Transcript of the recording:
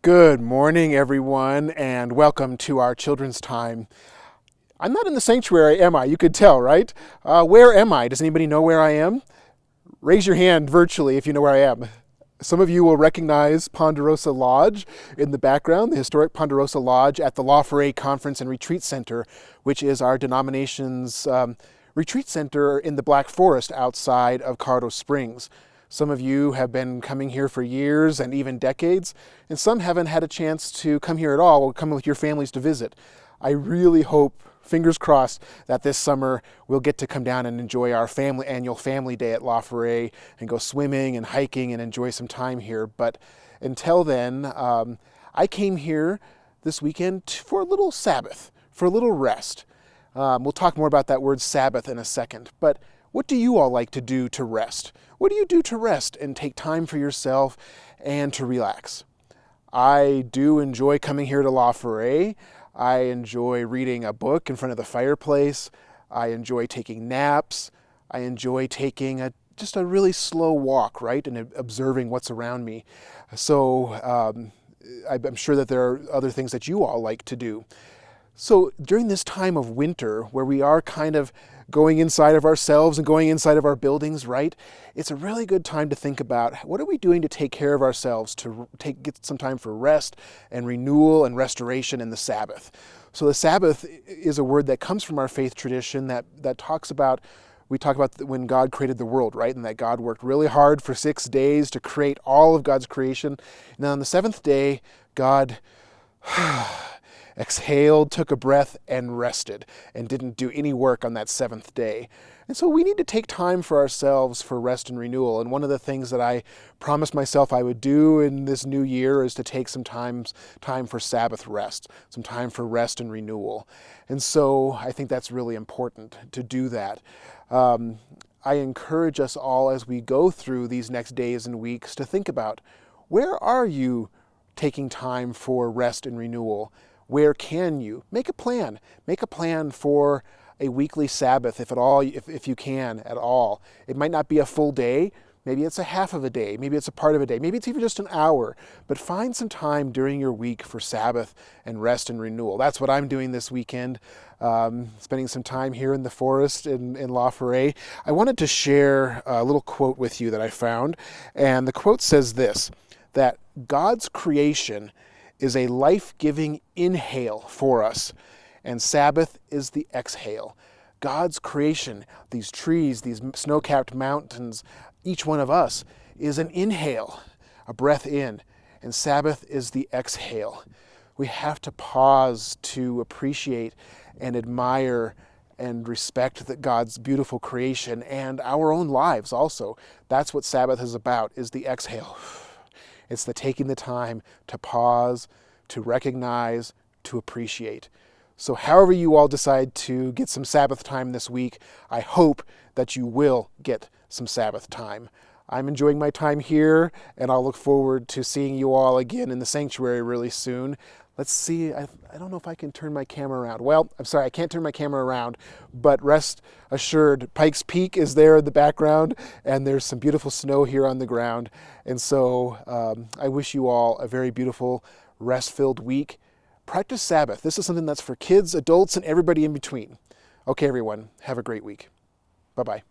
Good morning, everyone, and welcome to our children's time. I'm not in the sanctuary, am I? You could tell, right? Where am I? Does anybody know where I am? Raise your hand virtually if you know where I am. Some of you will recognize Ponderosa Lodge in the background, the historic Ponderosa Lodge at the La Foret Conference and Retreat Center, which is our denomination's retreat center in the Black Forest outside of Colorado Springs. Some of you have been coming here for years and even decades, and some haven't had a chance to come here at all or come with your families to visit. I really hope, fingers crossed, that this summer we'll get to come down and enjoy our annual family day at La Foret and go swimming and hiking and enjoy some time here. But until then, I came here this weekend for a little Sabbath, for a little rest. We'll talk more about that word Sabbath in a second. But what do you all like to do to rest? What do you do to rest and take time for yourself and to relax? I do enjoy coming here to La Foret. I enjoy reading a book in front of the fireplace. I enjoy taking naps. I enjoy taking just a really slow walk, right, and observing what's around me. So I'm sure that there are other things that you all like to do. So during this time of winter, where we are kind of going inside of ourselves and going inside of our buildings, right? It's a really good time to think about what are we doing to take care of ourselves, to get some time for rest and renewal and restoration in the Sabbath. So the Sabbath is a word that comes from our faith tradition that talks about, we talk about when God created the world, right? And that God worked really hard for 6 days to create all of God's creation. And then on the seventh day, God exhaled, took a breath, and rested, and didn't do any work on that seventh day. And so we need to take time for ourselves for rest and renewal. And one of the things that I promised myself I would do in this new year is to take some time for Sabbath rest, some time for rest and renewal. And so I think that's really important to do that. I encourage us all as we go through these next days and weeks to think about, where are you taking time for rest and renewal? Where can you? Make a plan. Make a plan for a weekly Sabbath, if you can at all. It might not be a full day. Maybe it's a half of a day. Maybe it's a part of a day. Maybe it's even just an hour. But find some time during your week for Sabbath and rest and renewal. That's what I'm doing this weekend, spending some time here in the forest in La Foret. I wanted to share a little quote with you that I found. And the quote says this, that God's creation is a life-giving inhale for us, and Sabbath is the exhale. God's creation, these trees, these snow-capped mountains, each one of us is an inhale, a breath in, and Sabbath is the exhale. We have to pause to appreciate and admire and respect God's beautiful creation and our own lives also. That's what Sabbath is about, is the exhale. It's the taking the time to pause, to recognize, to appreciate. So however you all decide to get some Sabbath time this week, I hope that you will get some Sabbath time. I'm enjoying my time here, and I'll look forward to seeing you all again in the sanctuary really soon. Let's see, I don't know if I can turn my camera around. Well, I'm sorry, I can't turn my camera around, but rest assured, Pikes Peak is there in the background, and there's some beautiful snow here on the ground. And so I wish you all a very beautiful, rest-filled week. Practice Sabbath. This is something that's for kids, adults, and everybody in between. Okay, everyone, have a great week. Bye-bye.